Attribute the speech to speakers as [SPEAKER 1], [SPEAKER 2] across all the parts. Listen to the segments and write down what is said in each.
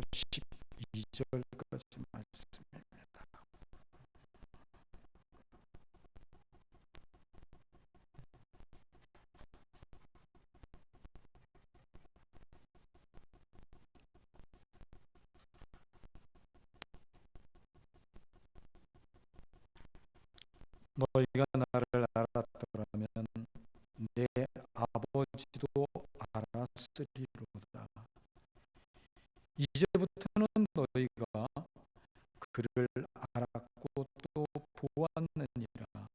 [SPEAKER 1] 12절까지 말씀입니다. 너희가 나를 알았더라면 내 아버지도 알았으리로다. 이제부터는 너희가 그를 알았고 또 보았느니라.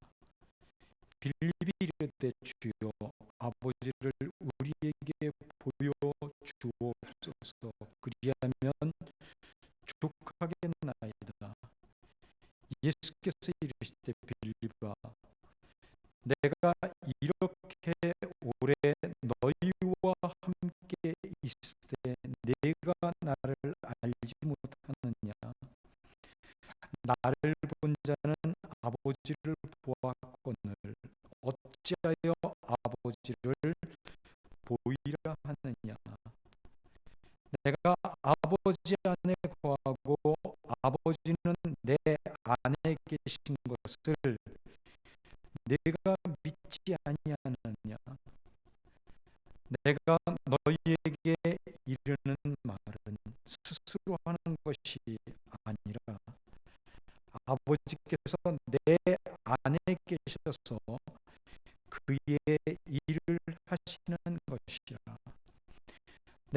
[SPEAKER 1] 빌립이 이르되 주여 아버지를 우리에게 보여주옵소서. 그리하면 족하겠나이다. 예수께서 이르시되 빌립아 내가 이렇게 오래 너희와 함께 있을 때 내가 나를 알지 못하느냐? 나를 본 자는 아버지를 보았거늘 어찌하여 아버지를 보이라 하느냐? 내가 아버지 안에 거하고 아버지는 내 안에 계신 것을 내가 믿지 아니하느냐? 내가 너희에게 이르는 말은 스스로 하는 것이 아니라 아버지께서 내 안에 계셔서 그의 일을 하시는 것이라.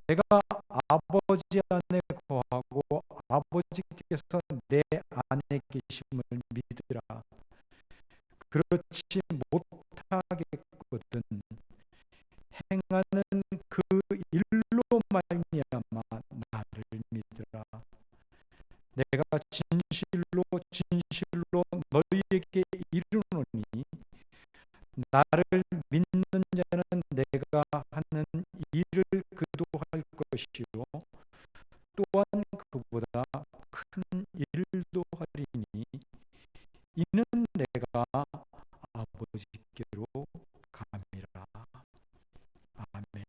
[SPEAKER 1] 내가 아버지 안에 거하고 아버지께서 내 안에 계심을 믿으라. 그렇지 못하겠거든 행하는 그 일로 말미암아 나를 믿으라. 내가 진실로 너희에게 이르노니 나를 믿는 자는 내가 하는 일을 그도 할 것이요 또한 그보다 큰 일도 하리니 이는 내가 아버지께로 감이라. 아멘.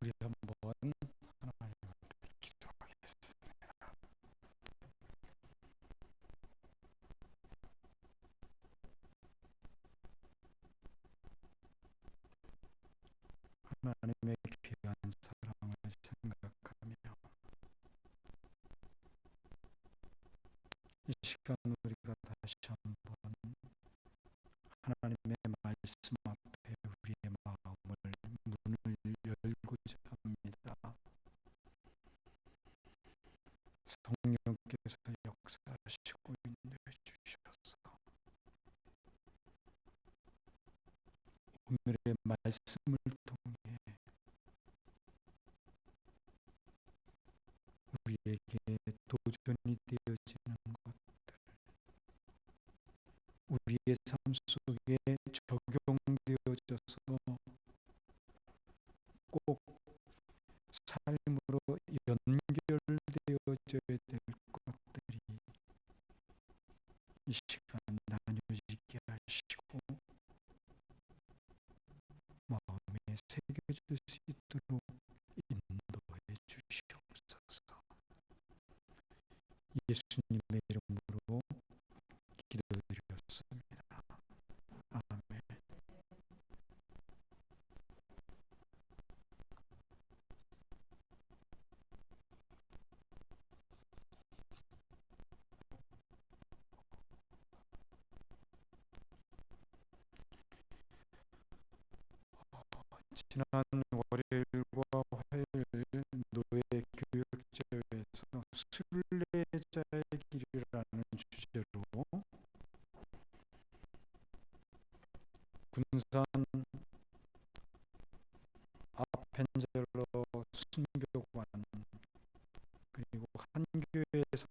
[SPEAKER 1] 우리 한번 하나님 앞에 기도하겠습니다. 하나님의 귀한 사랑을 생각하며 이 시간 우리가 다시 한번 하나님의 말씀 앞에 우리의 마음을 문을 열고자 합니다. 성령께서 역사하시고 인도해 주셔서 오늘의 말씀을 통해 우리에게 도전이 되어지는 것들, 우리의 삶 속에 적용되어져서 꼭 삶으로 연결되어져야 될 것들이 이 시간 나뉘어지게 하시고 마음에 새겨질 수 있도록 인도해 주시옵소서. 예수님의 이름으로 기도드렸습니다. 아멘. 지난 월요일과 화요일 노예 교육제에서 순례자의 길이라는 주제로 군산 아펜젤러 순교관 그리고 한교에서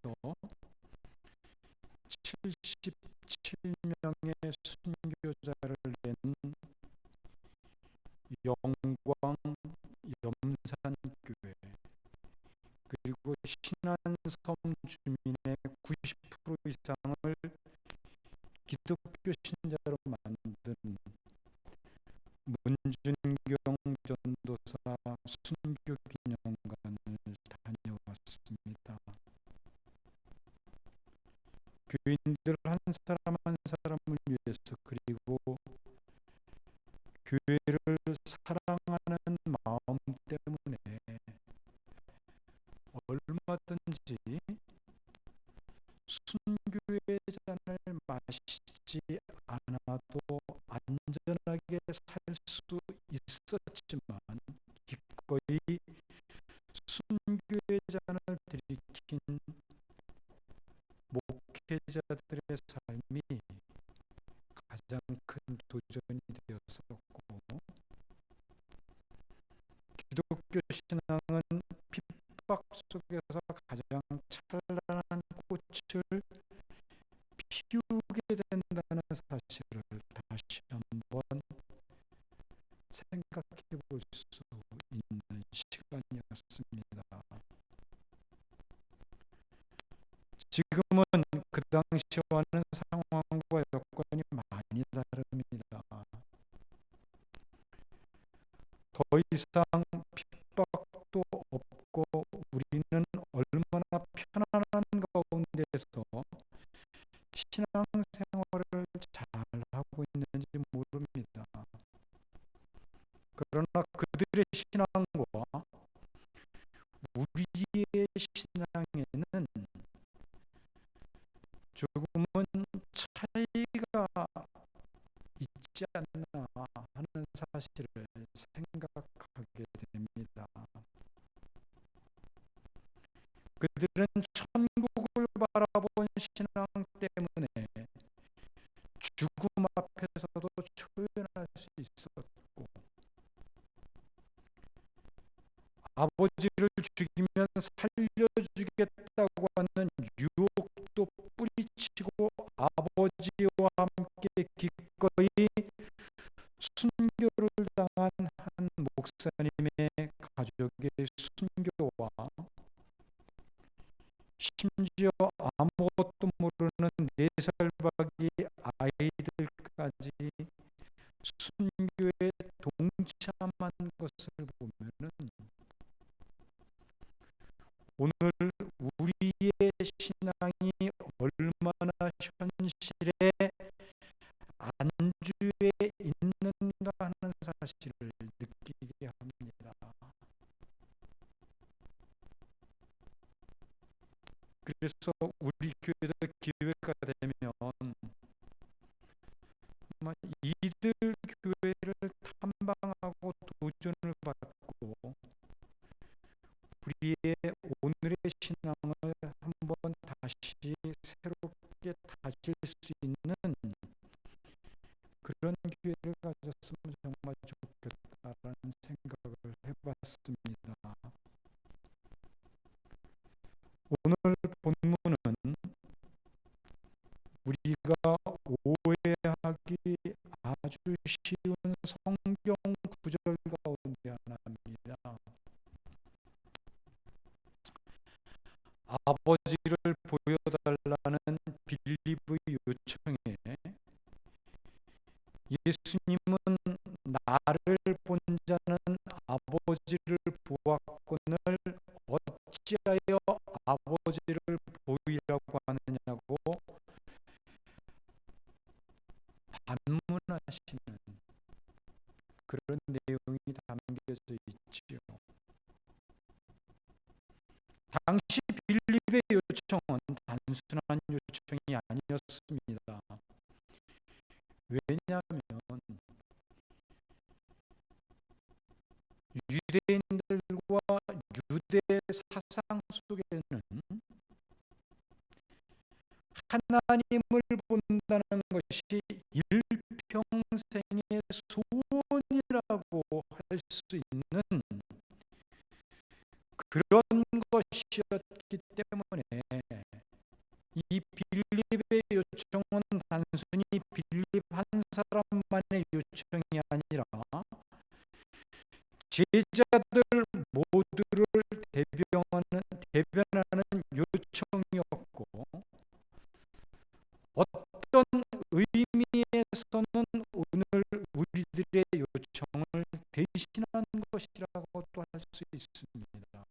[SPEAKER 1] 77명의 순교자를 낸 영광 염산교회 그리고 신안섬 주민의 90% 이상을 기독교 신자로 만든 문준경 전도사 순교기념관을 다녀왔습니다. 교인들 한 사람 한 사람을 위해서 그리고 교회를 사랑하는 마음 때문에 얼마든지 순교의 잔을 마시지 않아도 안전하게 살 수 있었지만 기꺼이 순교의 잔을 들이킨 목회자들의 삶이 가장 큰 도전이 되었었고 기독교 신앙은 핍박 속에서 가장 찬란한 꽃을 피우게 된다는 사실을 다시 한번 생각해 볼 수 있는 시간이었습니다. 지금은 그 당시와는 상황과 여건이 많이 다릅니다. 더 이상 핍박도 없고 우리는 얼마나 편안한 가운데서 신앙생활을 잘하고 있는지 모릅니다. 그러나 그들의 신앙과 우리의 신앙에는 조금은 차이가 있지 않나 하는 사실을 생각하게 됩니다. 그들은 천국을 바라본 신앙 때문에 죽음 앞에서도 초연할 수 있었고 아버지를 죽이면 살려주겠다고 하는 유혹도 뿌리치고 아버지와 함께 기꺼이 순교를 당한 한 목사님의 가족의 순교와 심지어 아무것도 모르는 4살 밖의 아이들까지 순교에 동참한 것을 보면은 느끼게 합니다. 그래서 우리 교회도 기회가 되면 정말 이들 교회를 탐방하고 도전을 받고 우리의 오늘의 신앙을 한번 다시 새롭게 다질 수 있는 그런 기회를 가졌으면 정말 좋겠다라는 생각을 해봤습니다. 오늘 본문은 우리가 오해하기 아주 쉬운 성경 구절 가운데 하나입니다. 아버지를 보여달라는 빌립의 요청에 예수님은 나를 본 자는 아버지를 보았거늘 어찌하여 아버지를 보이라고 하느냐고 반문하시는 그런 내용이 담겨져 있지요. 당시 빌립의 요청은 단순한 요청이 아니었습니다. 왜냐하면 유대인들과 유대 사상 속에는 하나님을 본다는 것이 일평생의 소원이라고 할 수 있는 그런 것이었기 때문에 이 빌립의 요청은 단순히 빌립 한 사람만의 요청이 아니라 제자들 모두를 대변하는 요청이었고 어떤 의미에서는 오늘 우리들의 요청을 대신한 것이라고도 할 수 있습니다.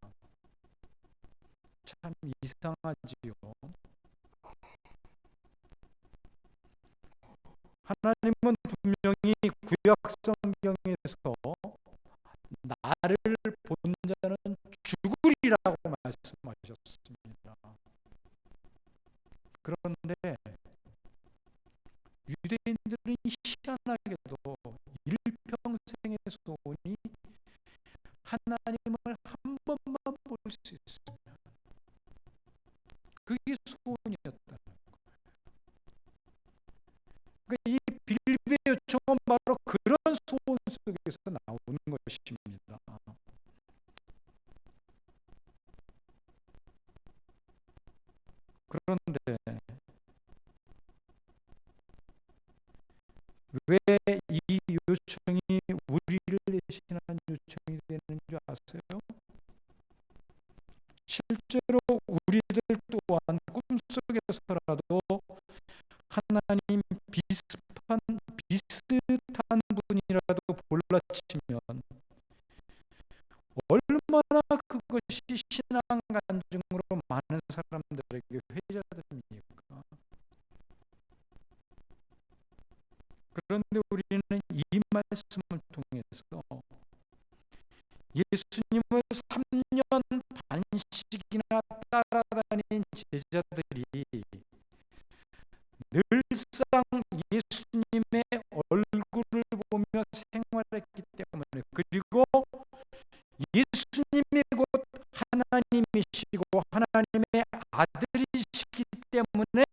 [SPEAKER 1] 참 이상하지요. 하나님은 분명히 구약 성경에서 나를 본 자는 죽으리라고 말씀하셨습니다. 그런데 유대인들은 희한하게도 일평생의 소원이 하나님을 한 번만 볼 수 있으면 그게 소원이었다는 거예요. 그러니까 이 빌립의 요청은 바로 그런 소원 속에서 나오는 것입니다. 그런데 왜 이 요청이 우리를 대신한 요청이 되는 줄 아세요? 실제로 우리들 또한 꿈속에서라도 하나님 비슷한 분이라도 볼라치면 얼마나 그것이 신앙 간증으로 많은 사람들에게 회자됩니까? 그런데 우리는 이 말씀을 통해서 예수님을 3년 반씩이나 따라다닌 제자들이 늘상 예수님의 얼굴을 보며 생활했기 때문에 그리고 예수님이 곧 하나님이시고 하나님의 아들이시기 때문에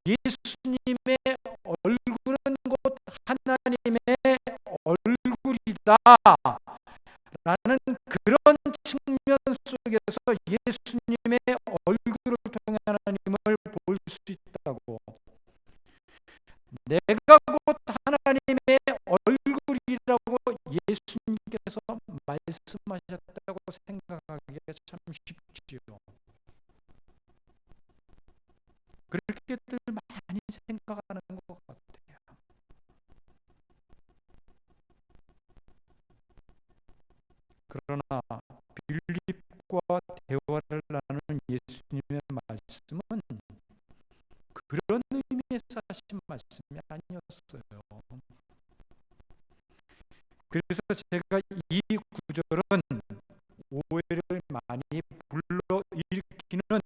[SPEAKER 1] 예수님의 얼굴은 곧 하나님의 얼굴이다 라는 그런 측면 속에서 예수님의 얼굴을 통해 하나님을 볼 수 있다고 내가 곧 하나님의 얼굴이라고 예수님께서 말씀하셨다고 생각하기가 참 쉽지요. 그렇게들 많이 생각하는 것 같아요. 그러나 빌립과 대화를 나누는 예수님의 말씀은 그런 의미에서 하신 말씀이 아니었어요. 그래서 제가 제가 이 구절은 오해를 많이 불러일으키는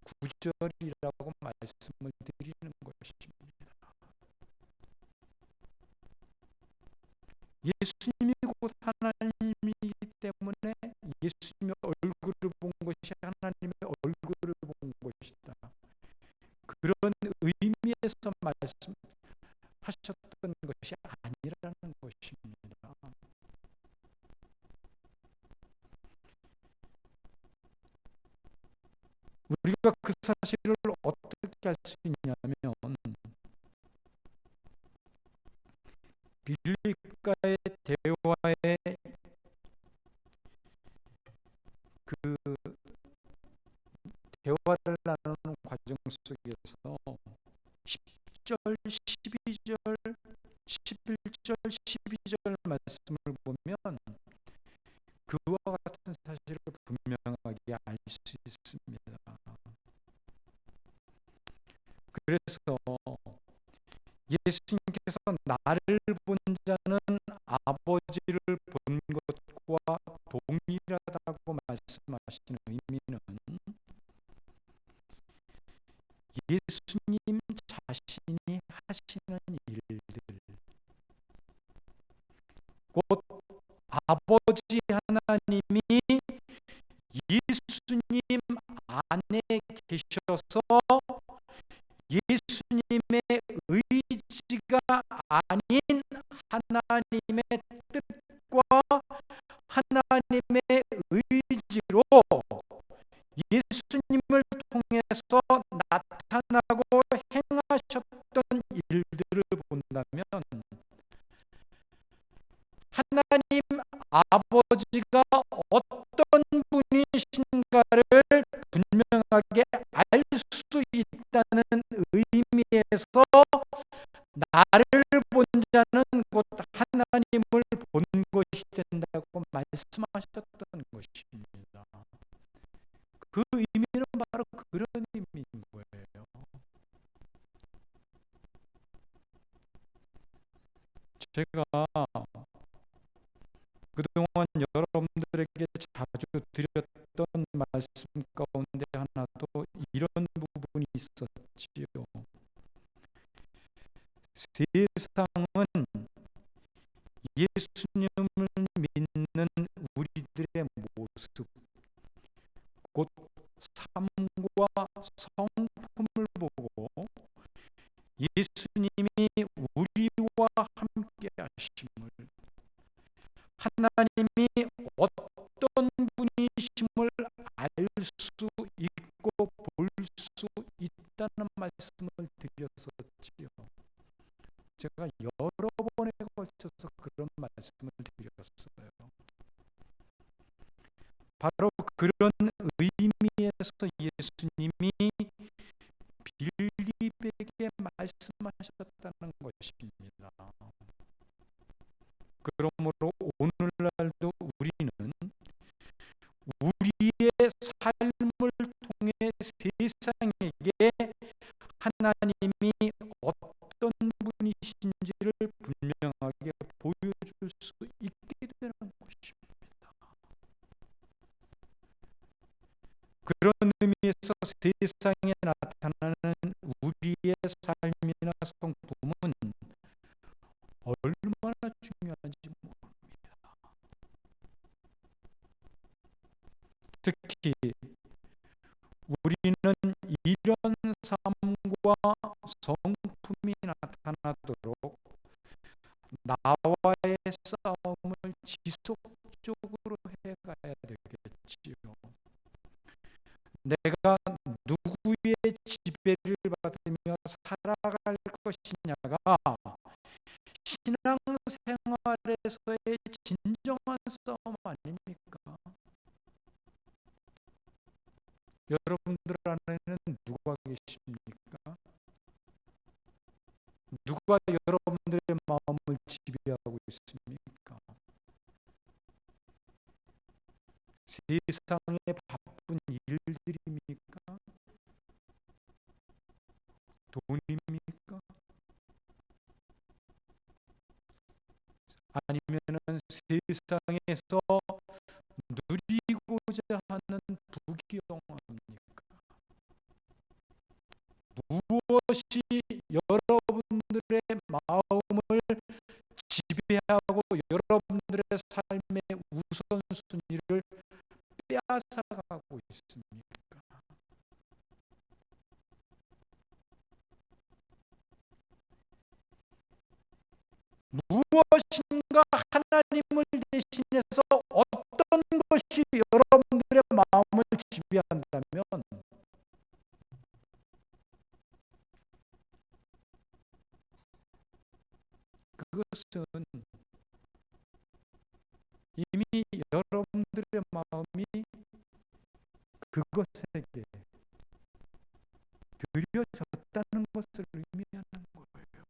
[SPEAKER 1] 구절이라고 말씀을 드리는 것입니다. 예수님이 곧 하나님이기 때문에 예수님의 얼굴을 본 것이 하나님의 얼굴을 본 것이다. 그런 의미에서 말씀하셨던 것이 아니라는 것입니다. 우리가 그 사실을 어떻게 알 수 있냐면 빌립과의 대화의 그 대화를 나누는 과정 속에서 10절, 12절, 11절, 12절 말씀을 보면 그와 같은 사실을 분명하게 알 수 있습니다. 그래서 예수님께서 나를 본 자는 아버지를 본 것과 동일하다고 말씀하시는 의미는 예수님 자신이 하시는 일들, 곧 아버지 하나님이 예수님 안에 계셔서 예수님의 의지가 아닌 하나님의 뜻과 하나님의 의지로 예수님을 통해서 나타나고 행하셨던 일들을 본다면 하나님 아버지가 어떤 분이신가를 분명하게 알 수 있다는 의미에서 나를 본 자는 곧 하나님을 본 것이 된다고 말씀하셨던 것입니다. 그 의미는 바로 그런 의미인 거예요. 제가 그동안 여러분들에게 자주 드렸던 말씀 가운데 하나도 이런 부분이 있었지요. 세상은 예수님을 믿는 우리들의 모습, 곧 삶과 성품을 보고 예수님이 우리와 함께 하심을, 하나님이 어떤 분이심을 알 수 있고 볼 수 있다는 말씀을 드렸었지요. 제가 여러 번에 걸쳐서 그런 말씀을 드렸어요. 바로 그런 의미에서 예수님이 빌립에게 말씀하셨다는 것입니다. 그러므로 오늘날도 우리는 우리의 삶을 통해 세상에게 하나님이 어떤 분이신지를 분명하게 보여줄 수 있게 되는 것입니다. 그런 의미에서 세상에 나타나는 우리의 삶이나 성품은 얼마나 중요한지 모릅니다. 특히 우리는 이런 삶과 성품이 나타나도록 나와의 싸움을 지속적으로 해가야 되겠지요. 내가 누구의 지배를 받으며 살아갈 것이냐가 신앙생활에서의 진정한 싸움 아닙니까? 여러분들 안에는 누가 계십니까? 누가 여러분들의 마음을 지배하고 있습니까? 세상의 바쁜 일들입니까? 돈입니까? 아니면은 세상에서 누리고자 하는 부귀영화입니까? 무엇이 여러분들의 마음을 지배하고 여러분들의 삶의 우선순위를 빼앗아가고 있습니까? 무엇인가 하나님을 대신해서 어떤 것이 여러분들의 마음을 지배한다면 그것은 이미 여러분들의 마음이 그것에게 드려졌다는 것을 의미하는 거예요.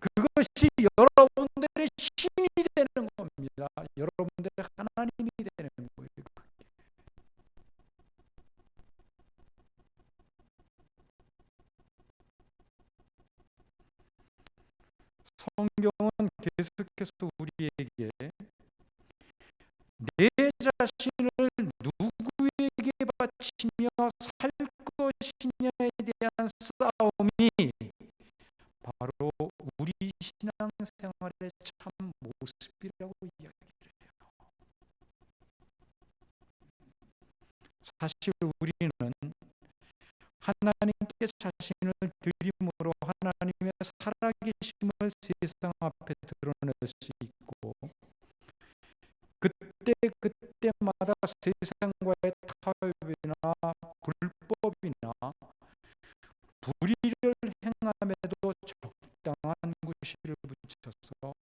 [SPEAKER 1] 그것이 여러분들의 신이 되는 겁니다. 여러분들의 하나님이 되는 거예요. 성경은 계속해서 우리에게 내 자신을 누구에게 바치며 살 것이냐에 대한 싸움이 바로 우리 신앙생활의 참 모습이라고 이야기를 해요. 사실 우리는 하나님께 자신을 드림으로 하나님의 살아계심을 세상 앞에 드러낼 수 있고, 그때마다 세상과의 타협이나 불법이나 불의를 행함에도 적당한 구실을 붙여서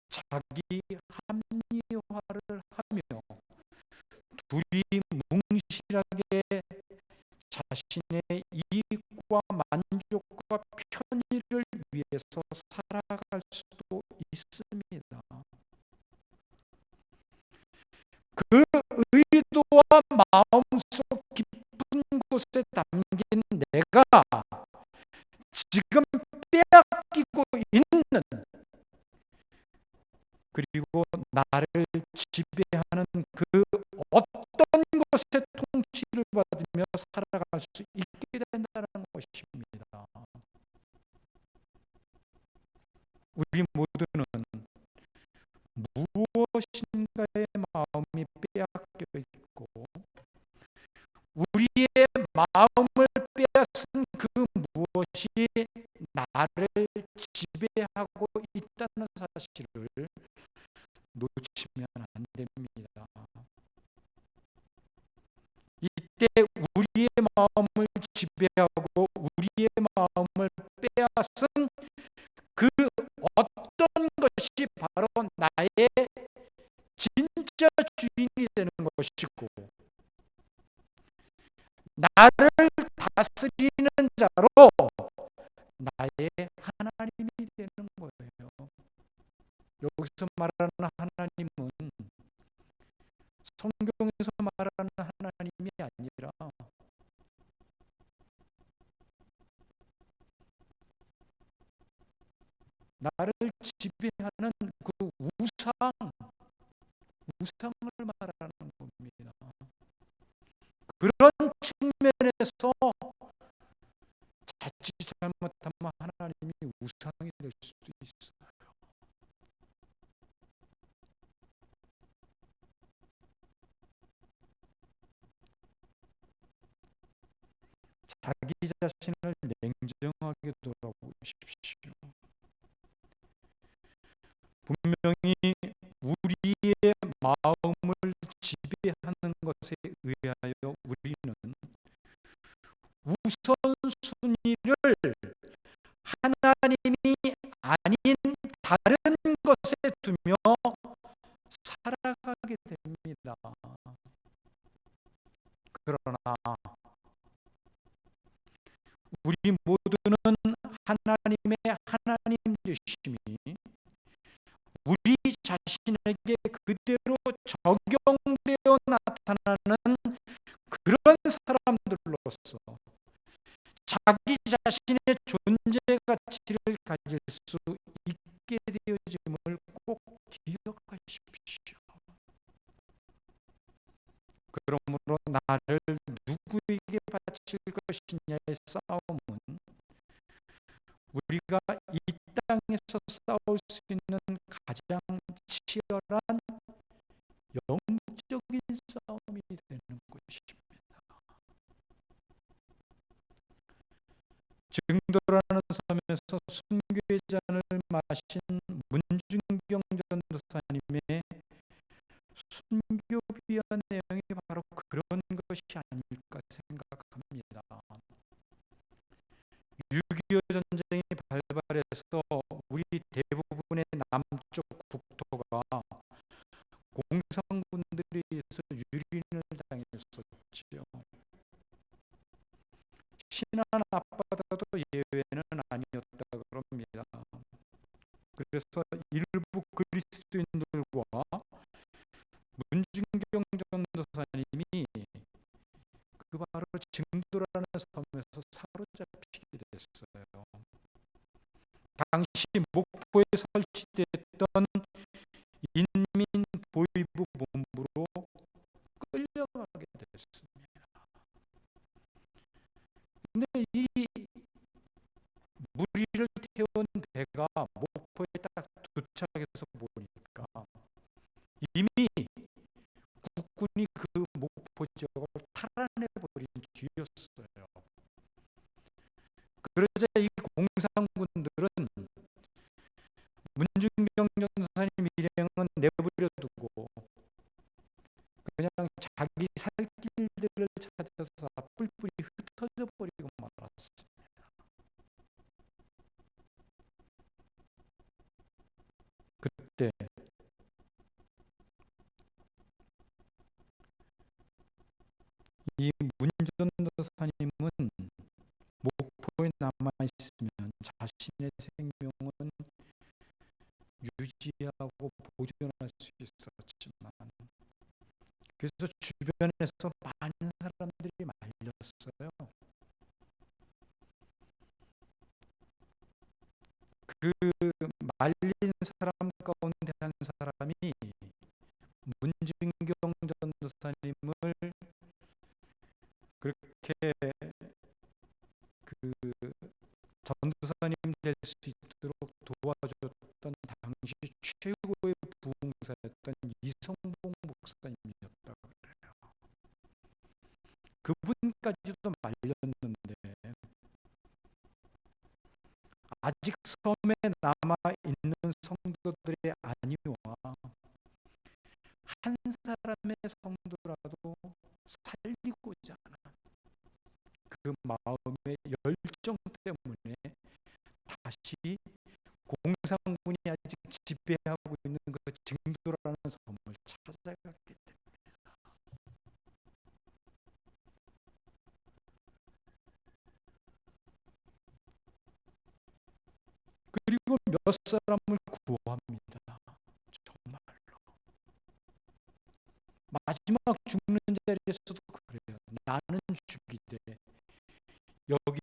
[SPEAKER 1] 자기 합리화를 하며 둘이 뭉실하게 자신의 이익과 만족과 편의를 위해서 살아갈 수도 있습니다. 그 의도와 마음속 깊은 곳에 담긴 내가 지금 빼앗기고 있는, 그리고 나를 지배하는 그 어떤 것에 통치를 받으며 살아갈 수 있게 된다는 것입니다. 우리 모두는 무엇인가의 마음이 빼앗겨 있고, 우리의 마음을 빼앗은 그 무엇이 나를 지배하고 있다는 사실을 놓치면 안 됩니다. 이때 우리의 마음을 지배하고 우리의 마음을 빼앗은 그 어떤 것이 바로 나의 진짜 주인이 되는 것이고, 나를 다스리는 자로 나의 하나님이 되는 거예요. 여기서 말하는 하나님은 성경에서 말하는 하나님이 아니라 나를 지배하는 그 우상을 말하는 겁니다. 그런 측면에서 자칫 잘못하면 하나님이 우상이 될 수도 있어요. 자기 자신을 냉정하게 돌아보십시오. 분명히 우리의 마음을 지배하는 것에 의하여 우리는 우선순위를 하나님이 아닌 다른 것에 두며 살아가게 됩니다. 그러나 우리 모두는 하나님의 하나님 되심이 우리 자신에게 그대로 적용되어 나타나는 그런 사람들로서 자기 자신의 존재 가치를 가질 수 되어짐을 꼭 기억하십시오. 그러므로 나를 누구에게 바칠 것이냐의 싸움은 우리가 이 땅에서 싸울 수 있는 가장 치열한 영적인 싸움이 되는 것입니다. 증도라는 섬에서 순교의 잔을 마신 문중경 전도사님의 순교비한 내용이 바로 그런 것이 아닐까 생각합니다. 6.25 전쟁이 발발해서 우리 대부분의 남쪽 국토가 공산군들에 의해서 유린을 당했었지요. 신안 앞바다도 예외는 아니었다 그럽니다. 그래서 일부 그리스도인들과 문중경 전도사님이 그 바로 증도라는 섬에서 사로잡히게 됐어요. 당시 목포에 설치됐던 인민 보위부 본부로 끌려가게 됐습니다. 근데 이 무리를 태운 배가 목포에 딱 도착해서 보니까 이미 국군이 그 목포 지역을 탈환해버린 뒤였어요. 그러자 이 공산군들은 문중경 전도사님 일행은 내버려 두고 그냥 자기 살 길들을 찾아서 뿔뿔이 흩어져 버리고 말았습니다. 그때 이 문전도사님은 목포에 남아있으면 자신의 생명은 유지하고 보존할 수 있었지만 그래서 주변에서 많은 사람들이 말렸어요. 그 말린 사람 가운데 한 사람이 문중경 전도사님을 그렇게 그 전도사님 될 수 있도록 도와줬던 당시 최고의 부흥사였던 이성봉 목사님이었다고 그래요. 그분까지도 말렸는데 아직 섬에 남아있는 성도들의 안위와 한 사람의 성도라도 살리고자 하는 그 마음의 열정 때문에 다시 공산군이 아직 지배하고 있는 그 증도라는 섬을 찾아갔기 때문입니다. 그리고 몇 사람을 구합니다. 정말로 마지막 죽는 자리에서도 그래요. 나는 죽이되 여기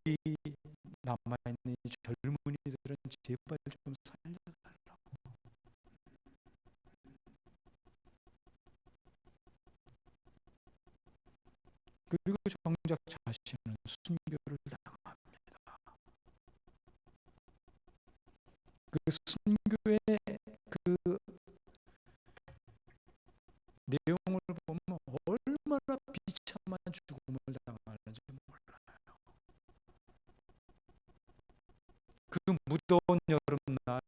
[SPEAKER 1] 남아있는 이 젊은이들은 제발 좀 살려달라고. 그리고 정작 자신은 순교를 당합니다. 그 순교의 그 내용을 보면 얼마나 비참한 죽음을 당하는지 몰라요. 그 무더운 여름날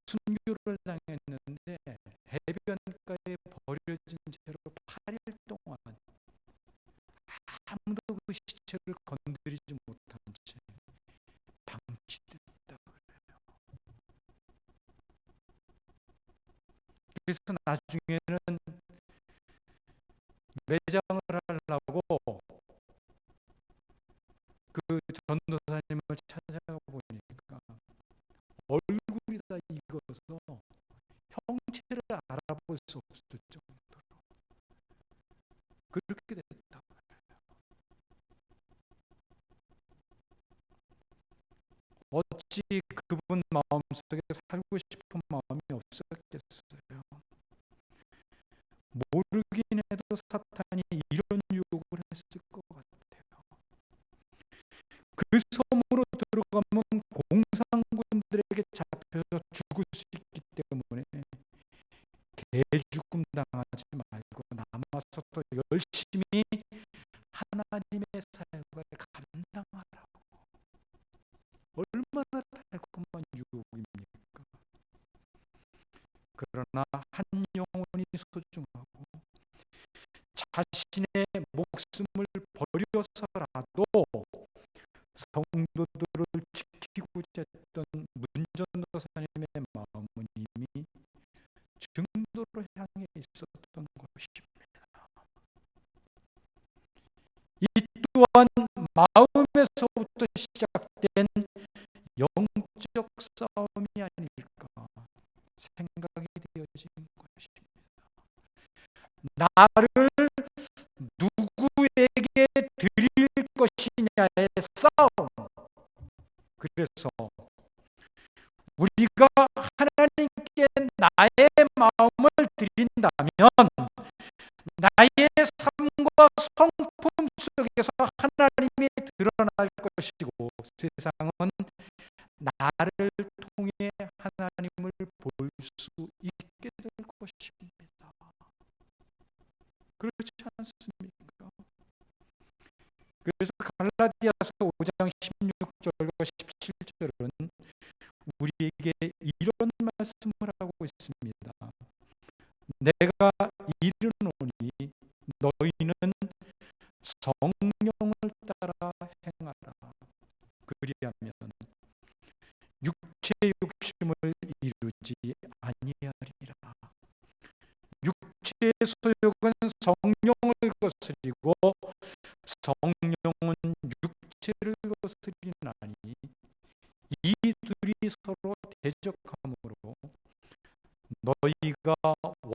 [SPEAKER 1] 순교를 당했는데 해변가에 버려진 채로 8일 동안 아무도 그 시체를 건드리지 못한 채 방치됐다 그래요. 그래서 나중에는 매장을 하려고 그 전도사님을 찾아가 보니까 얼굴이 다 익어서 형체를 알아볼 수 없을 정도로 그렇게 됐다. 어찌 그분 마음속에 살고 싶은 마음이 없었겠어요. 모르긴 해도 사탄이 이런 유혹을 했을 것 같아요. 그 섬으로 들어가면 공산군들에게 잡혀서 죽을 수 있기 때문에 개죽음 당하지 말고 남아서 또 열심히 하나님의 사역을 감당하라고. 얼마나 달콤한 유혹입니까? 그러나 한 영혼이 소중하고 자신의 목숨을 버려서라도 성도들을 지키고자 했던 문전도사님의 마음은 이미 증도를 향해 있었던 것입니다. 이 또한 마음에서부터 시작된 영적 싸움이 아닐까 생각이 되어지는 것입니다. 나를 누구에게 드릴 것이냐의 싸움. 그래서 우리가 하나님께 나의 마음을 드린다면 나의 삶과 성품 속에서 하나님이 드러날 것이고 세상은 나를 통해 하나님을 볼 수 있게 될 것입니다. 그렇지 않습니까? 그래서 갈라디아서 5장 16절과 17절은 우리에게 이런 말씀을 하고 있습니다. 내가 이르노니 너희는 성령을 따라 행하라. 그리하면 육체의 욕심을 이루지 아니하리라. 육체의 소욕은 성령을 거스리고 성령은 육체를 거스리나니 이 둘이 서로 대적하므로 너희가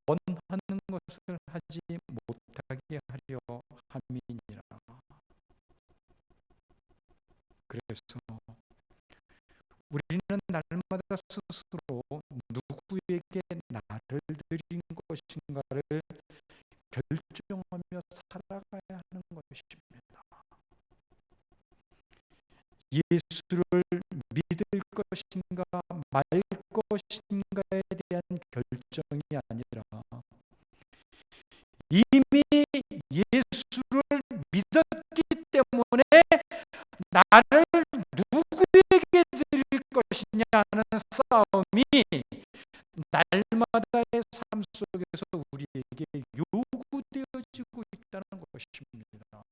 [SPEAKER 1] 원하는 것을 하지 못하게 하려 함이니라. 그래서 우리는 날마다 스스로 누구에게 나를 드린 것인가를 결정하며 살아가야 하는 것입니다. 예수를 믿을 것인가 말 것인가에 대한 결정이 아니라 이미 예수를 믿었기 때문에 나를 누구에게 드릴 것이냐 하는 싸움이 날마다의 삶 속에서 우리에게 요구되어지고 있다는 것입니다.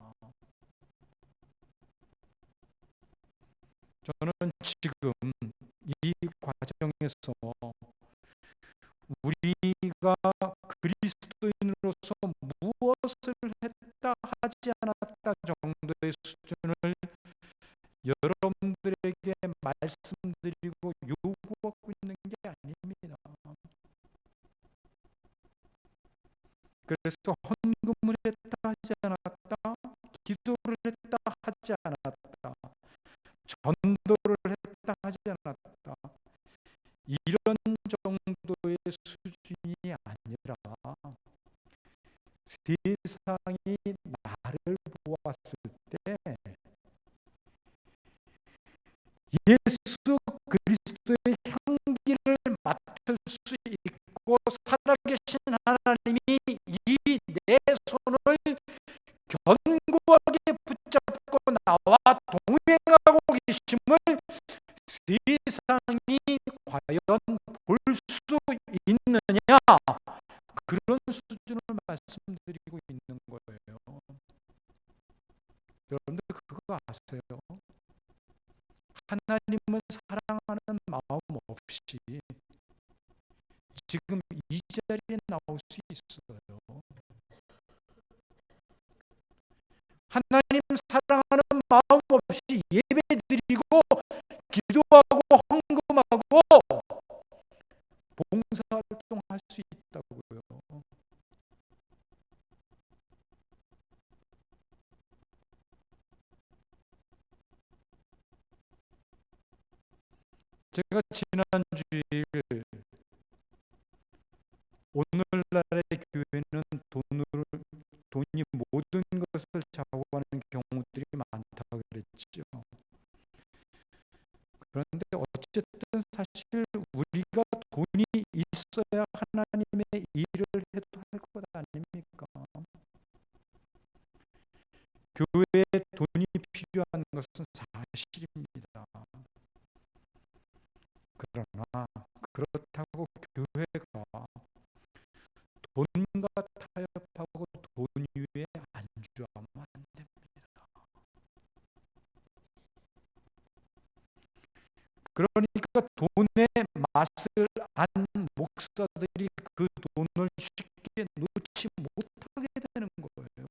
[SPEAKER 1] 저는 지금 이 과정에서 우리가 그리스도인으로서 무엇을 했다 하지 않았다 정도의 수준을 여러분들에게 말씀드리고 요구하고 있는 게 아닙니다. 그래서 헌금을 했다 하지 않았다, 기도를 했다 하지 않았다, 전도를 했다 하지 않았다, 이런 정도의 수준이 아니라 세상이 나를 보았을 때 예수 그리스도의 향기를 맡을 수 있고 살아계신 하나님이 이 내 손을 견고하게 붙잡고 나와 동행하고 계심을 세상이 과연 볼 수 있느냐, 그런 수준을 말씀드리고 있는 거예요. 여러분들 그거 아세요? 하나님을 사랑하는 마음 없이 지금 이 자리에 나올 수 있어요. 하나님 사랑하는 마음 없이 예배 드리고 기도하고 헌금하고 봉사활동 할 수 있다고요. 제가 지난 주일 오늘날의 교회는 돈이 모든 것을 좌우하는 경우들이 많다 그랬죠. 그런데 어쨌든 사실 우리가 돈이 있어야 하나님의 일을 해도 할 것 아닙니까? 교회에 돈이 필요한 것은 사실입니다. 그러나 그렇다고 교회가 돈과 타협하고 돈 위에 안주하면 안 됩니다. 그러니까 돈의 맛을 안 목사들이 그 돈을 쉽게 놓지 못하게 되는 거예요.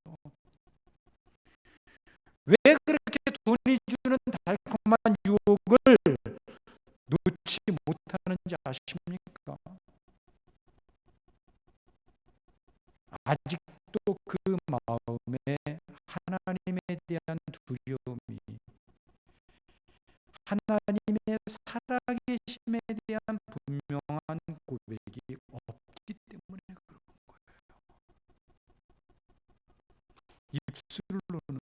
[SPEAKER 1] 왜 그렇게 돈이 주는 달콤한 유혹을 놓지 못하는지 아십니까? 아직도 그 마음에 하나님에 대한 두려움이, 하나님의 살아계심에 대한 분명한 고백이 없기 때문에 그런 거예요. 입술로는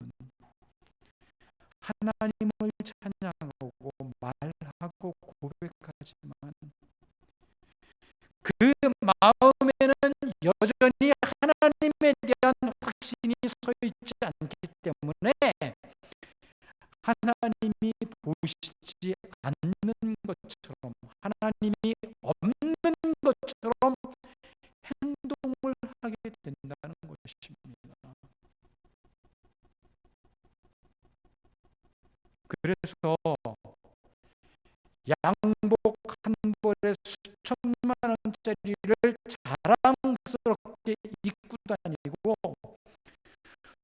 [SPEAKER 1] 하나님을 찬양하고 말하고 고백하지만 그 마음에는 여전히 하나님에 대한 확신이 서 있지 않기 때문에 하나님이 보시지 않는 것처럼, 하나님이 없는 것처럼 행동을 하게 된다는 것입니다. 그래서 양복 한 벌에 수천만 원짜리를 자랑스럽게 입고 다니고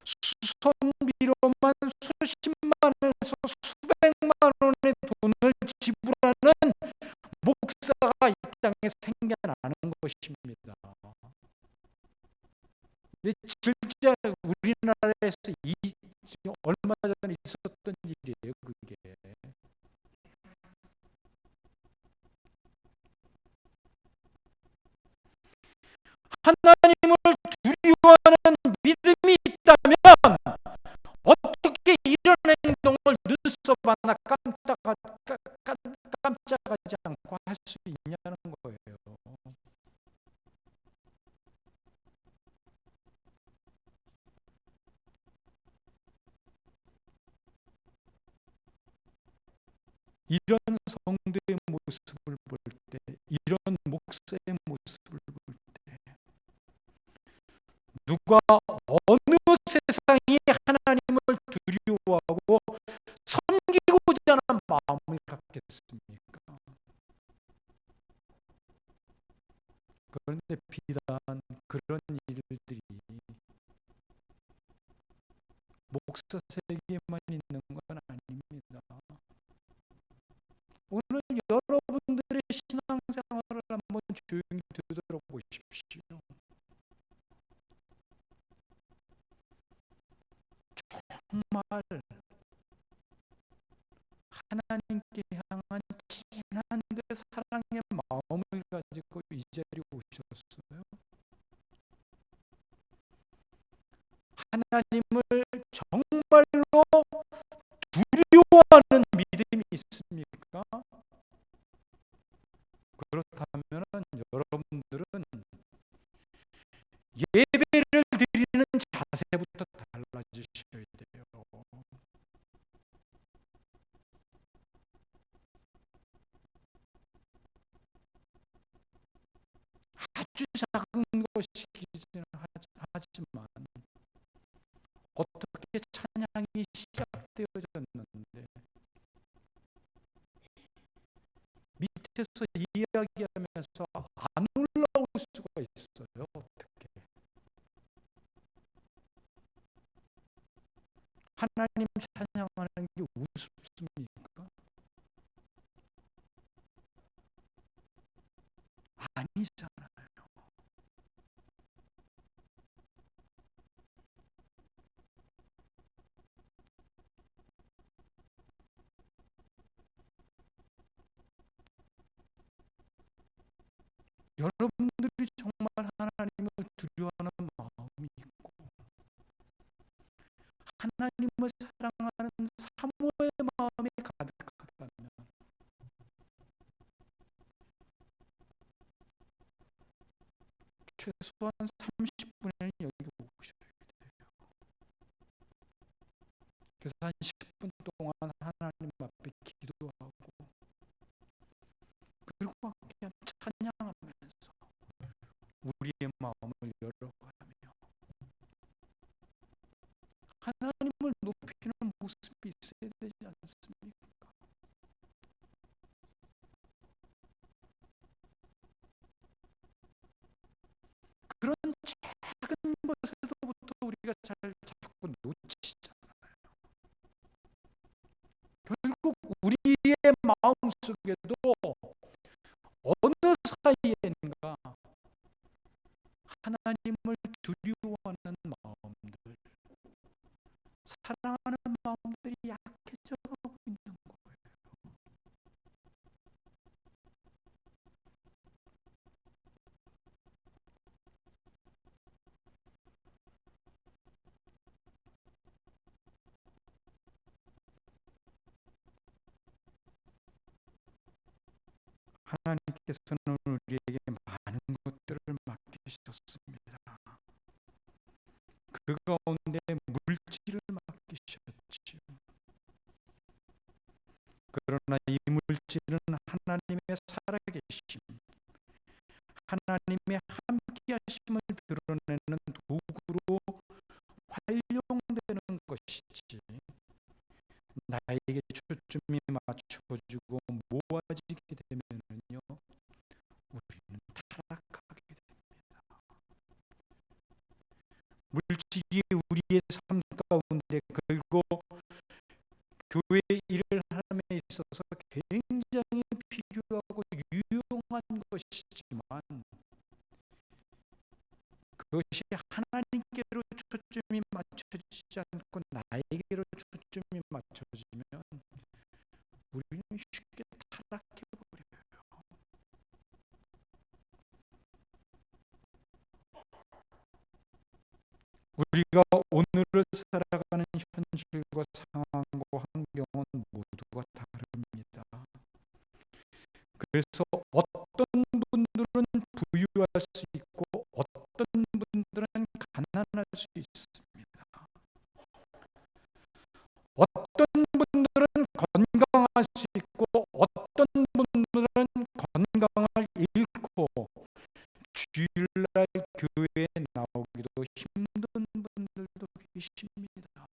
[SPEAKER 1] 수선비로만 수십만 원에서 수백만 원의 돈을 지불하는 목사가 이 땅에 생겨나는 것입니다. 진짜 우리나라에서 얼마 전에 있었던 일이에요. 그게 하나님을 두려워하는 믿음이 있다면 어떻게 이런 행동을 눈썹 하나 깜짝하지 않고 할 수 있냐는 거예요. 이런 성도의 모습을 볼 때, 이런 목사의 모습을 볼 때, 누가 어느 세상이 하나님을 두려워하고 섬기고자 하는 마음을 갖겠습니까? 그런데 비단 그런 일들이 목사 세계에만 있는 건 아닙니다. 오늘 여러분들의 신앙생활을 한번 조용히 되돌아보십시오. 정말 하나님께 향한 진한 그 사랑의 마음을 가지고 이 자리에 오셨어요. 하나님을 정말로 두려워하는 믿음이 있습니까? 그렇다면 여러분들은 예배를 드리는 자세부터 달라지셔야 돼요. 아주 작은 것이기는 하지만 어떻게 찬양이 시작되어졌는데 밑에서 이야기하면서 안 올라올 수가 있어요. 어떻게 하나님 찬양하는 게 우습습니까? 아니잖아요. 여러분들이 정말 하나님을 두려워하는 마음이 있고 하나님을 사랑하는 사모의 마음이 가득하다면 최소한 30분에는 여기 오셔야 돼요. 그래서 한 10분 동안 하나님 앞에 기도하고 그리고 그냥 찬양하면서 우리의 마음을 열어가며 하나님을 높이는 모습이 있어야 되지 않습니까? 그런 작은 것에서부터 우리가 자꾸 놓치잖아요. 결국 우리의 마음 속에도 어느 사이엔가 하나님을 두려워하는 마음들, 사랑하는 마음들이 약해져가고 있는 거예요. 하나님께서는 우리에게 많은 것들을 맡기셨습니다. 그 가운데 물질을 맡기셨지요. 그러나 이 물질은 하나님의 살아계심, 하나님의 함께하심을 드러내는 도구로 활용되는 것이지 나에게 초점이 맞춰지고 모아지게 되면은요 우리는 타락하게 됩니다. 물질이 우리의 삶 가운데 그리고 교회 일을 하는 데 있어서 굉장히 필요하고 유용한 것이지만 그것이 하나님께로 초점이 맞춰지지 않고 나에게로 초점이 맞춰지면 우리는 쉽게 타락해버려요. 우리가 오늘을 살아가는 현실과 상황과 환경은 모두가 다릅니다. 그래서 어떤 분들은 부유할 수 있고 어떤 분들은 가난할 수 있습니다. 어떤 분들은 건강할 수 있고 어떤 분들은 건강을 잃고 주일날 교회에 나오기도 힘든 분들도 계십니다.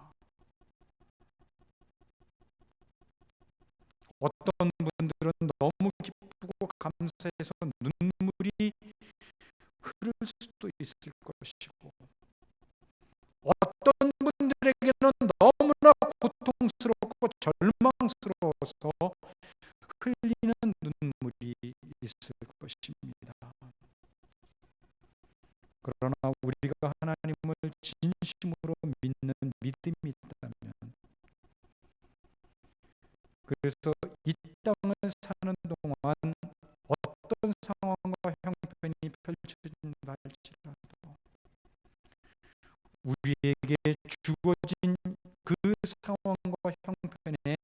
[SPEAKER 1] 어떤 분들은 너무 기쁘고 감사해서 눈물이 흐를 수도 있을 것이고 어떤 분들에게는 너무나 고통스럽고 절망스러워서 흘리는 눈물이 있을 것입니다. 그러나 우리가 하나님을 진심으로 믿는 믿음이 있다면 그래서 이 땅을 사는 동안 어떤 상황과 형편이 펼쳐진다 할지라도 우리에게 주어진 그 상황과 형편에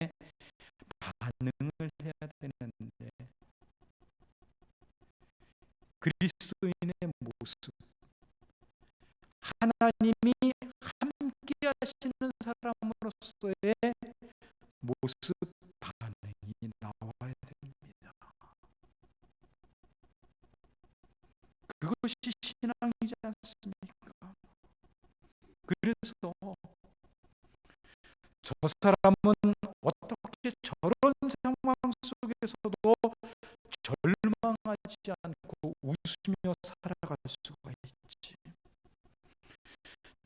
[SPEAKER 1] 반응을 해야 되는데 그리스도인의 모습, 하나님이 함께 하시는 사람으로서의 모습, 반응이 나와야 됩니다. 그것이 신앙이지 않습니까? 그래서 저 사람은 어떻게 저런 상황 속에서도 절망하지 않고 웃으며 살아갈 수가 있지.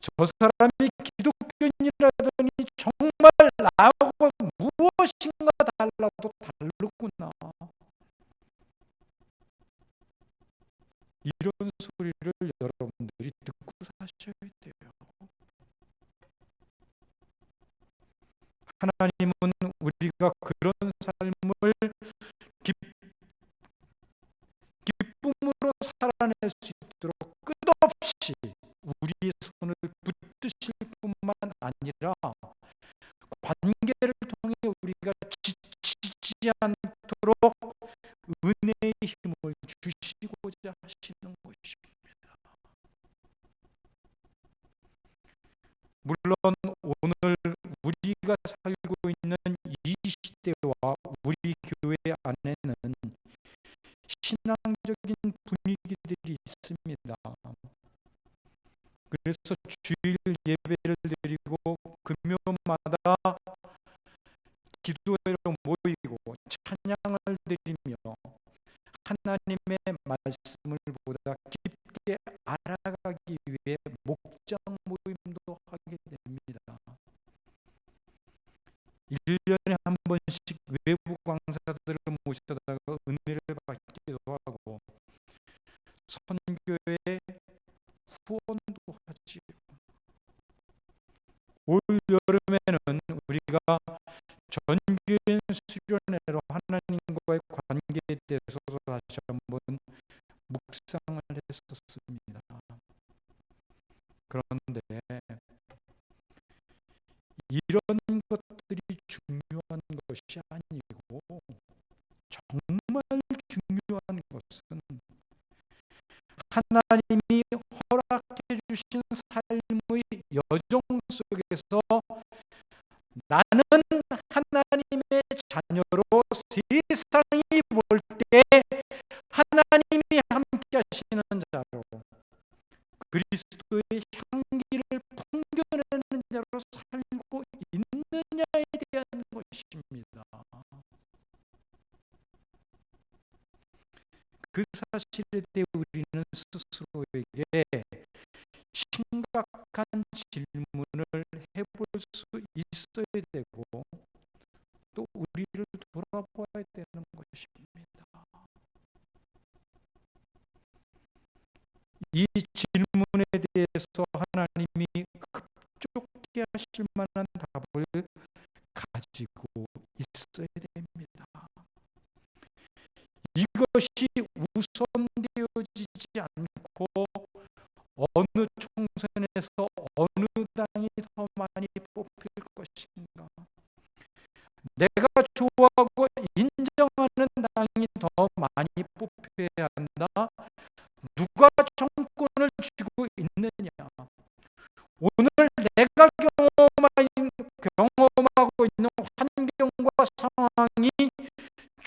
[SPEAKER 1] 저 사람이 기독교인이라더니 정말 나하고 무엇인가 달라도 다르구나. 이런 소리를 여러분들이 듣고 사셔야 돼요. 하나님은 우리가 그런 삶을 기쁨으로 살아낼 수 있도록 끝없이 우리의 손을 붙드실 뿐만 아니라 관계를 통해 우리가 지치지 않도록 은혜의 힘을 주시고자 하시는 것입니다. 물론 오늘 우리가 살고 있는 이 시대와 우리 교회 안에는 신앙적인 분위기들이 있습니다. 그래서 주일 예배를 드리고 금요마다 기도회로 모이고 찬양을 드리며 하나님의 말씀을 보다 깊게 알아가기 위해 목장 모임도 하게 됩니다. 1년에 한 번씩 외부 강사들을 모셔다가 은혜를 받기도 하고 선교회 후원도 하지요. 올 여름에는 우리가 전교인 수련회로 하나님과의 관계에 대해서도 다시 한번 묵상을 했었습니다. 그런데 이런 것들이 중요한 것이 아니고 정말 중요한 것은 하나님이 허락해 주신 삶의 여정 속에서 나는 하나님의 자녀로 세상이 볼 때 하나님이 함께 하시는 자로 그리스도의 향기를 풍겨내는 자로 살고 있느냐에 대한 것입니다. 그 사실에 대해 우리는 스스로에게 심각한 질문을 해볼 수 있어야 되고 또 우리를 돌아봐야 되는 것입니다. 이 질문에 대해서 하나님이 급족해 하실 만한 답을 가지고 있어야 됩니다. 이것이 우선되어지지 않고 어느 총선에서 어느 당이 더 많이 뽑힐 것인가, 내가 좋아하고 인정하는 당이 더 많이 뽑혀야 한다, 누가 정권을 쥐고 있느냐, 오늘 내가 경험하고 있는 환경과 상황이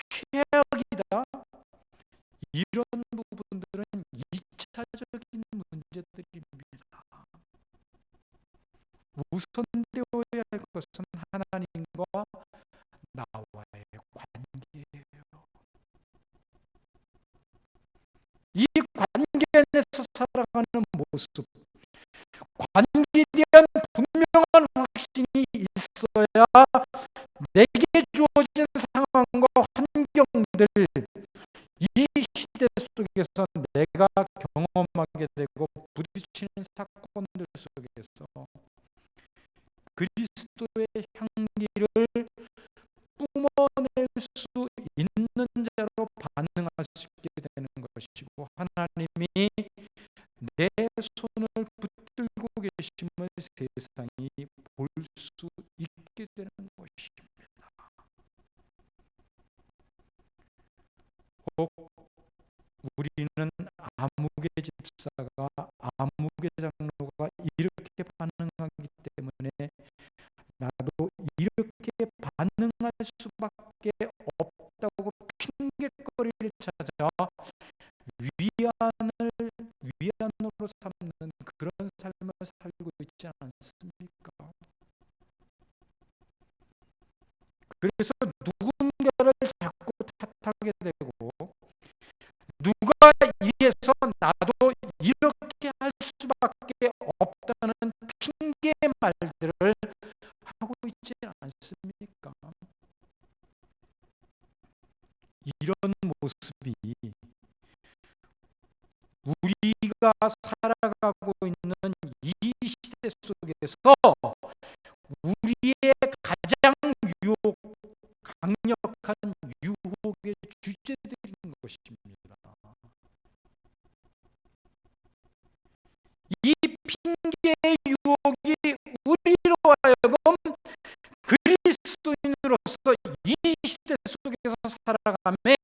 [SPEAKER 1] 최악이다, 이런 부분들은 2차적인 문제들입니다. 우선되어야 할 것은 하나님과 나와의 관계예요. 이 관계 안에서 살아가는 모습, 관계에 대한 분명한 확신이 있어야 내게 주어진 상황과 환경들, 이 시대 속에서 내가 경험하게 되고 부딪히는 사건들 속에서 그리스도의 향기를 뿜어낼 수 있는 자로 반응할 수 있게 되는 것이고, 하나님이 내 손을 붙들고 계심을 세상이 볼 수 있게 되는 것입니다. 혹 우리는 아무개 집사가, 아무개 장로가 이렇게 반응하기 때문에 나도 이렇게 반응할 수밖에 없다고 핑계거리를 찾아 위안으로 삼는 그런 삶을 살고 있지 않습니까? 그래서 누군가를 자꾸 탓하게 되고, 누가 이래서 나도 이렇게 할 수밖에 없다는 핑계 말들을 하고 있지 않습니까? 이런 모습이 우리가 살아가고 있는 이 시대 속에서 우리의 가장 강력한 유혹의 주제들인 것입니다. 핑계의 유혹이 우리로 하여금 그리스도인으로서 이 시대 속에서 살아감에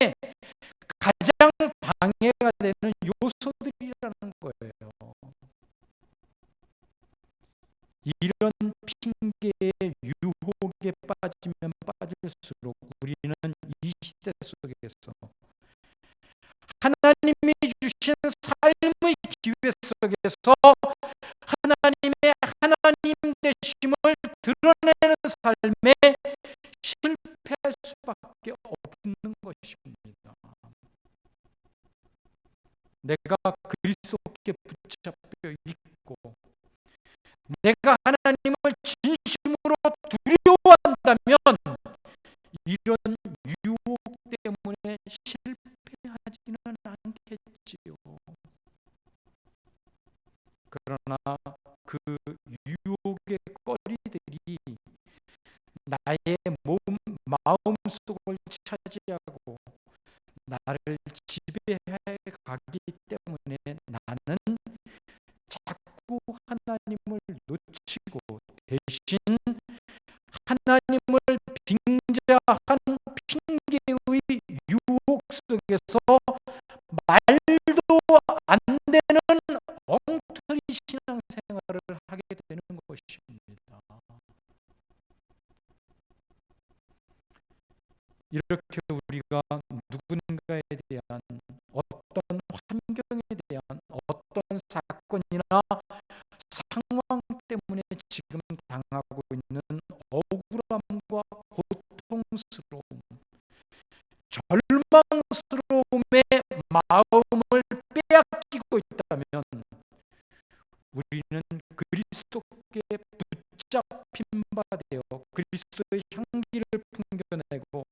[SPEAKER 1] 가장 방해가 되는 요소들이라는 거예요. 이런 핑계의 유혹에 빠지면 빠질수록 우리는 이 시대 속에서 하나님이 주신 삶의 기회 속에서 하나님의 하나님 되심을 드러내는 삶에 실패할 수밖에 없는 것입니다. 내가 그리스도께 붙잡혀 있고 내가 하나님을 진심으로 두려워한다면 이런 유혹 때문에 실패하지는 않겠지요. 그러나 그 유혹의 거리들이 나의 마음속을 차지하고 나를 지배해 가기 때문에 나는 자꾸 하나님을 놓치고 대신 하나님을 빙자한 핑계의 유혹 속에서 말도 안 되는 엉터리 신앙생활을 하게 되는 것입니다. 이렇게 우리가 누군가에 대한 어떤 환경에 대한 어떤 사건이나 상황 때문에 지금 당하고 있는 억울함과 고통스러움, 절망스러움의 마음을 빼앗기고 있다면 우리는 그리스도께 붙잡힌 바 되어 그리스도의 향기를 풍겨내고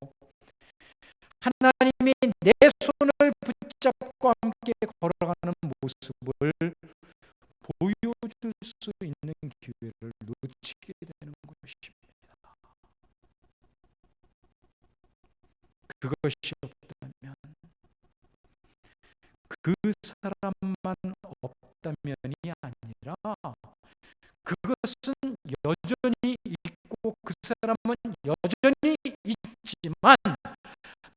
[SPEAKER 1] 하나님이 내 손을 붙잡고 함께 걸어가는 모습을 보여줄 수 있는 기회를 놓치게 되는 것입니다. 그것이 없다면, 그 사람만 없다면이 아니라 그것은 여전히 있고 그 사람은 여전히 있지만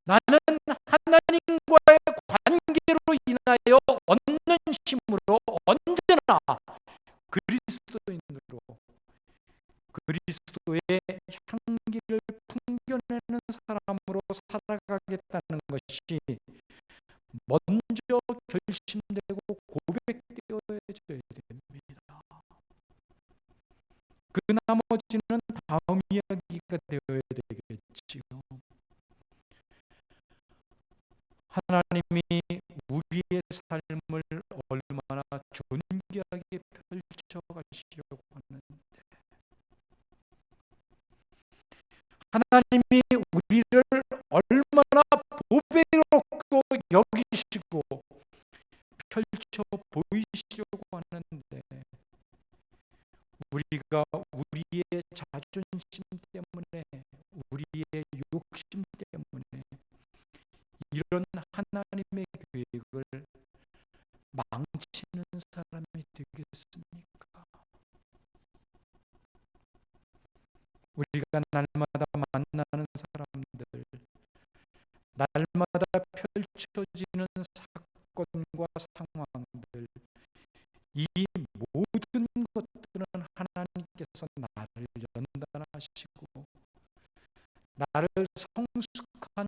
[SPEAKER 1] 나는 하나님과의 관계로 인하여 얻는 힘으로 언제나 그리스도인으로 그리스도의 향기를 풍겨내는 사람으로 살아가겠다는 것이 먼저 결심되고 고백되어져야 됩니다. 그 나머지는 다음 이야기가 되어야 되겠지요. 하나님이 우리의 삶을 얼마나 존귀하게 펼쳐가시려고 하는데 하나님이 우리를 얼마나 보배롭고 여기시고 펼쳐 보이시려고 하는데 우리가 우리의 자존심 때문에 우리의 욕심 때문에 이런 하나님의 계획을 망치는 사람이 되겠습니까? 우리가 날마다 만나는 사람들, 날마다 펼쳐지는 사건과 상황들, 이 모든 것들은 하나님께서 나를 연단하시고 나를 성숙한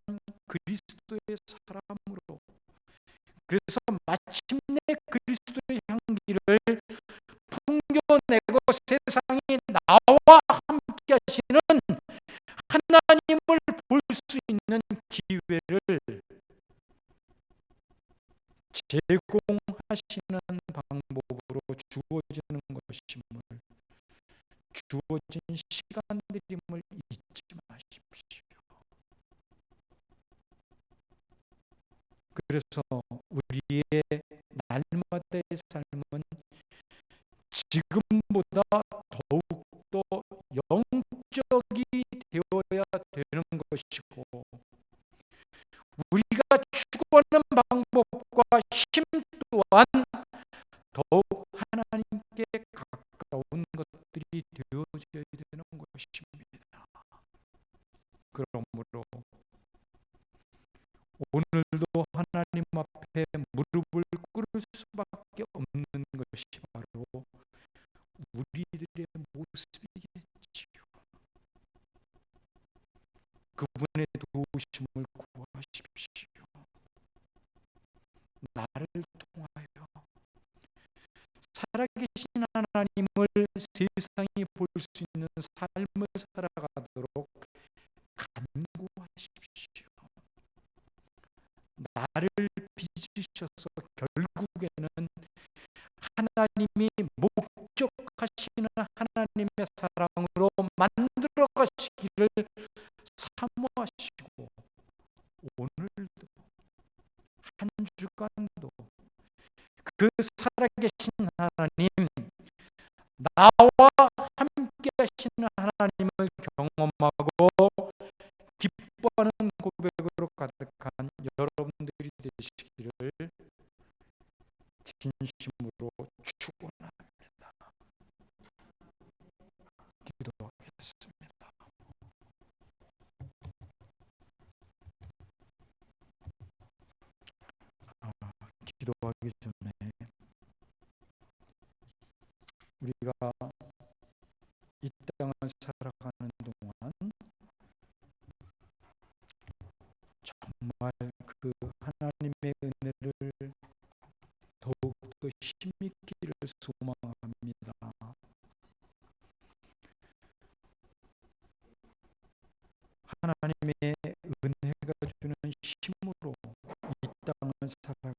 [SPEAKER 1] 그리스도의 사람으로, 그래서 마침내 그리스도의 향기를 풍겨내고 세상이 나와 함께 하시는 하나님을 볼 수 있는 기회를 제공하시는 방법으로 주어지는 것임을, 주어진 시간들임을 잊지 마십시오. 그래서 우리의 날마다의 삶은 지금보다 더욱더 영적이 되어야 되는 것이고 우리가 추구하는 방법과 힘 또한 더욱 하나님께 무릎을 꿇을 수밖에 없는 것이 바로 우리들의 모습이겠지요. 그분의 도우심을 구하십시오. 나를 통하여 살아계신 하나님을 세상이 볼 수 있는 삶을 살아가도록 간구하십시오. 나를 빚으셔서 결국에는 하나님이 목적하시는 하나님의 사랑으로 만들어 가시기를 사모하시고, 오늘도 한 주간도 그 살아계신 하나님, 나와 함께 하시는 하나님을 경험하고 기뻐하는 고백으로 가득한 여러분들이 되시기를 진심으로 축원합니다. 기도하겠습니다. 기도하기 전에 우리가 이 땅을 살아가는 동안 정말 그 하나님의 은혜를 더욱더 힘있기를 소망합니다. 하나님의 은혜가 주는 힘으로 이 땅을 살아갈